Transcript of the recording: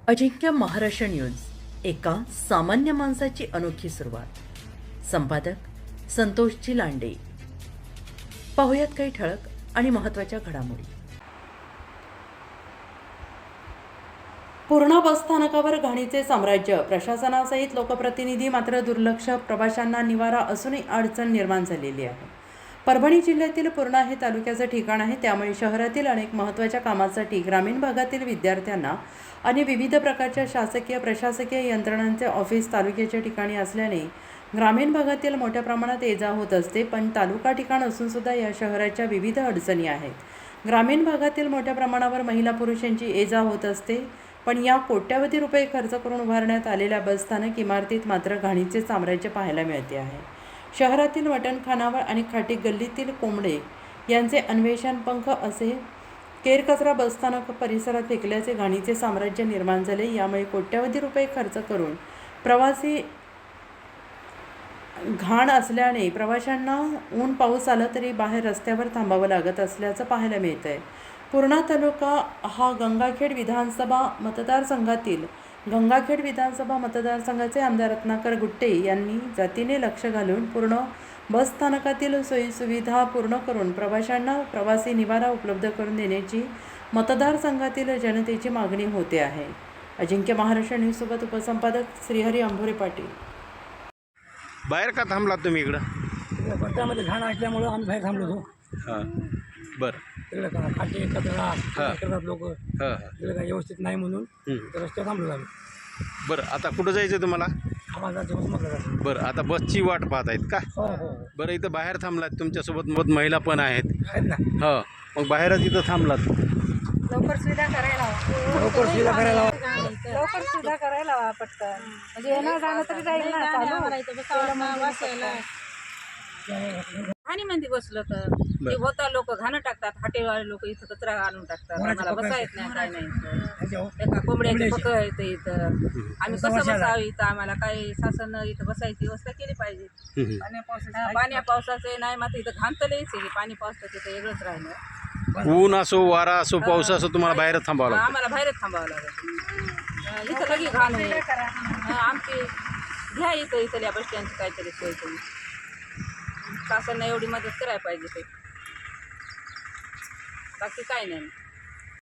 अजिंक्य Maharashtra news, एका सामान्य माणसाची अनोखी सुरुवात. संपादक संतोषजी लांडे. पाहुयात काही ठळक आणि महत्त्वाच्या घडामोडी. पूर्णा बसस्थानकावर घाणीचे साम्राज्य. प्रशासनासहित लोकप्रतिनिधी मात्र दुर्लक्ष. प्रवाशांना निवारा असूनही अडचण निर्माण झालेली आहे. परभणी जिल्ह्यातील पूर्णा हे तालुक्याचं ठिकाण आहे. त्यामुळे शहरातील अनेक महत्त्वाच्या कामासाठी ग्रामीण भागातील विद्यार्थ्यांना आणि विविध प्रकारच्या शासकीय प्रशासकीय यंत्रणांचे ऑफिस तालुक्याच्या ठिकाणी असल्याने ग्रामीण भागातील मोठ्या प्रमाणात ये जा होत असते. पण तालुका ठिकाण असून सुद्धा या शहराच्या विविध अडचणी आहेत. ग्रामीण भागातील मोठ्या प्रमाणावर महिला पुरुषांची ये जा होत असते. पण या कोट्यावधी रुपये खर्च करून उभारण्यात आलेल्या बसस्थानक इमारतीत मात्र घाणीचे साम्राज्य पाहायला मिळते आहे. शहरातील मटणखानावर आणि खाटी गल्लीतील कोंबडे यांचे अन्वेषण पंख असे केरकचरा बसस्थानक परिसरात फेकल्याचे घाणीचे साम्राज्य निर्माण झाले. यामुळे कोट्यावधी रुपये खर्च करून प्रवासी घाण असल्याने प्रवाशांना ऊन पाऊस आला तरी बाहेर रस्त्यावर थांबावं लागत असल्याचं पाहायला मिळत आहे. पूर्णा तालुका हा गंगाखेड विधानसभाचे आमदार रत्नाकर गुट्टे यांनी जातीने लक्ष घालून पूर्ण बसस्थानकातील सोयीसुविधा पूर्ण करून प्रवाशांना प्रवासी निवारा उपलब्ध करून देण्याची मतदारसंघातील जनतेची मागणी होते आहे. अजिंक्य महाराष्ट्र न्यूजसोबत उपसंपादक श्रीहरी अंभोरे पाटील. बाहेर का थांबलात तुम्ही इकडं? पट्ट्यामध्ये घाण असल्यामुळं आम्ही बाहेर थांबलो होतो. हां, बरं. तिकडे खाटे कचरा करतात लोक. हां, तिकडे काही व्यवस्थित नाही म्हणून रस्त्यावर थांबलो आम्ही. बरं. आता कुठं जायचं तुम्हाला? आम्हाला जायचं म्हटलं. बरं, आता बसची वाट पाहत आहेत का? हो हो बरं, इथं बाहेर थांबलात, तुमच्यासोबत महिला पण आहेत. आहेत ना. हो, मग बाहेरच इथं थांबलात. लवकर सुविधा करायला लवकर सुविधा करायला हवा पटकन. म्हणजे येणं जाणं तरी जाईल ना चालू. आणि म्हणते बसलं तर ते होता लोक घाणं टाकतात. हाटेवाले लोक इथं कचरा आणून टाकतात. आम्हाला बसा येत नाही, काय नाही. एका कोंबड्याची पकड येते इथं. आम्ही कसं बसावं इथं? आम्हाला काही शासन इथं बसायची व्यवस्था केली पाहिजे. पाण्या पावसाचे नाही मात्र इथं घाण तर लईच आहे. पाणी पावसाचं तिथं वेगळंच राहिलं. ऊन असो, वारा असो, पाऊस असो, तुम्हाला बाहेर थांबावं लागतं. आम्हाला बाहेरच थांबावं लागेल. इथं लगी घाण होईल. आमची घ्या इथल्या बस स्टँडची काहीतरी सोय तुम्ही. शासनाने एवढी मदत करायला पाहिजे ते. बाकी काय नाही.